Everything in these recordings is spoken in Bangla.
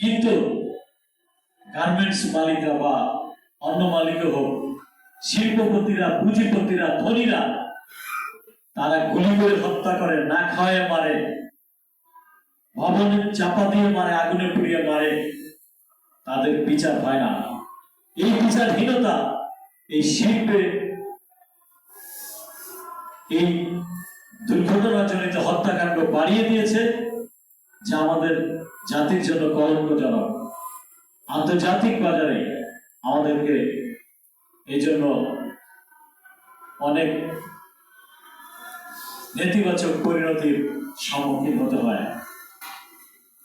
কিন্তু গার্মেন্টস মালিকরা বা অন্য মালিক হোক, শিল্পপতিরা, পুঁজিপতিরা, ধনীরা, তারা গুলি করে হত্যা করে, না খাওয়ায় মারে, ভবনে চাপা দিয়ে মারে, আগুনে পুড়িয়ে মারে, তাদের বিচার হয় না। এই বিচারহীনতা এই শিল্পে এই দুর্ঘটনাজনিত হত্যাকাণ্ড বাড়িয়ে দিয়েছে, যা আমাদের জাতির জন্য কলঙ্কজনক। আন্তর্জাতিক বাজারে আমাদেরকে এই জন্য অনেক নেতিবাচক পরিণতির সম্মুখীন হতে হয়।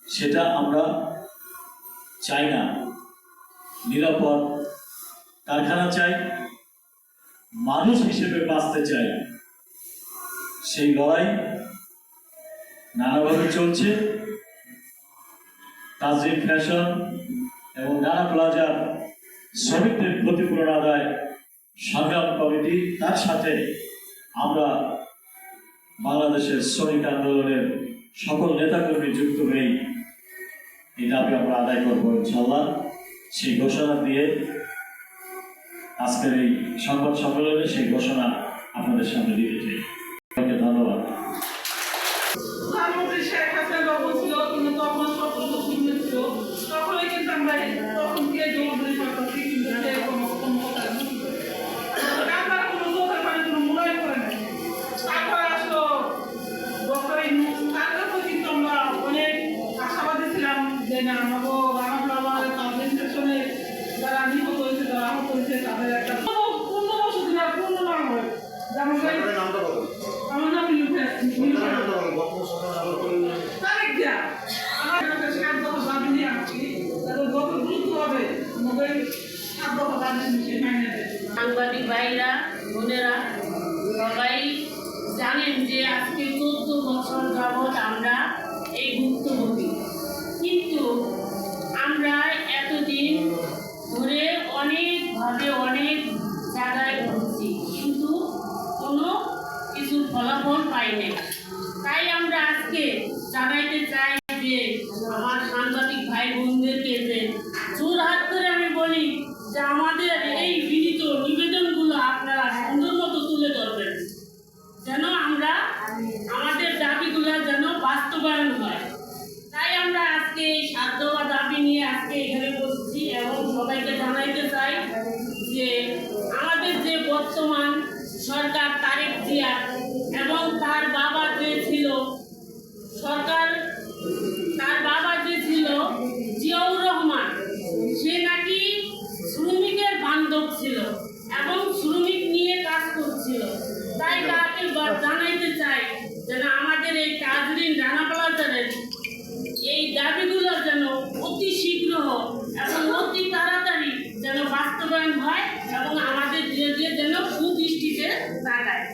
সেটা আমরা চাই না। নিরাপদ কারখানা চাই, মানুষ হিসেবে বাঁচতে চাই। সেই লড়াই নানাভাবে চলছে। তাজরিন ফ্যাশন এবং রানা প্লাজার শ্রমিকদের ক্ষতিপূরণ আদায় সংগ্রাম কমিটি, তার সাথে আমরা বাংলাদেশের শ্রমিক আন্দোলনের সকল নেতাকর্মী যুক্ত হয়েই এই দাবি আমরা আদায় করবো ইনশাল্লাহ। সেই ঘোষণা দিয়ে আজকের এই সংবাদ সম্মেলনে সেই ঘোষণা আপনাদের সামনে দিতে চাই। ধন্যবাদ। সাংবাদিক ভাইরা, বোনেরা, সবাই জানেন যে আজকে 14 বছর যাবৎ আমরা এই ভুক্তভোগী। কিন্তু আমরা এতদিন ধরে অনেকভাবে অনেক জায়গায় ঘুরছি, কিন্তু কোনো কিছুর ফলাফল পাইনি। তাই আমরা আজকে জানাইতে চাই যে আমার সাংবাদিক ভাই বোনদেরকে যে জোরহাত করে আমি বলি যে আমাদের এই বিনীত নিবেদনগুলো আপনারা সুন্দর মতো তুলে ধরবেন, যেন আমরা আমাদের দাবিগুলো যেন বাস্তবায়ন হয়। তাই আমরা আজকে এই 7 দফা দাবি নিয়ে আজকে এখানে বসছি এবং সবাইকে জানাইতে চাই যে আমাদের যে বর্তমান সরকার তারেক জিয়া এবং তার বাবা যে ছিল জিয়াউর রহমান, সে নাকি শ্রমিকের বান্ধব ছিল এবং শ্রমিক নিয়ে কাজ করছিল। তাই তাকে জানাইতে চাই যেন আমাদের এই তাজরিন রানা প্লাজারের এই দাবিগুলো যেন অতি শীঘ্র এবং অতি তাড়াতাড়ি যেন বাস্তবায়ন হয় এবং আমাদের যেন সুদৃষ্টিতে তাকায়।